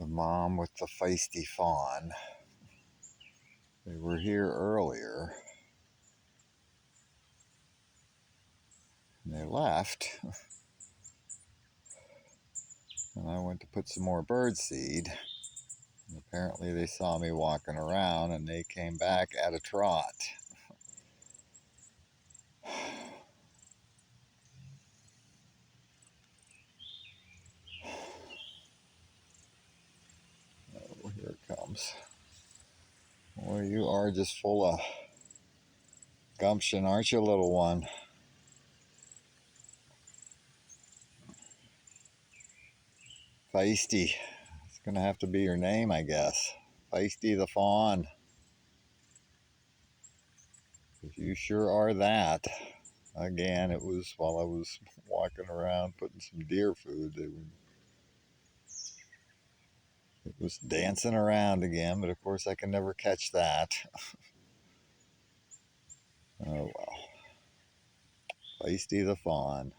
mom with the feisty fawn. They were here earlier and they left. And I went to put some more bird seed. And apparently they saw me walking around and they came back at a trot. Oh, here it comes. Boy, you are just full of gumption, aren't you, little one? Feisty. It's gonna have to be your name, I guess. Feisty the fawn. You sure are that. Again, it was while I was walking around putting some deer food. It was dancing around again, but of course I can never catch that. Oh well. Feisty the fawn.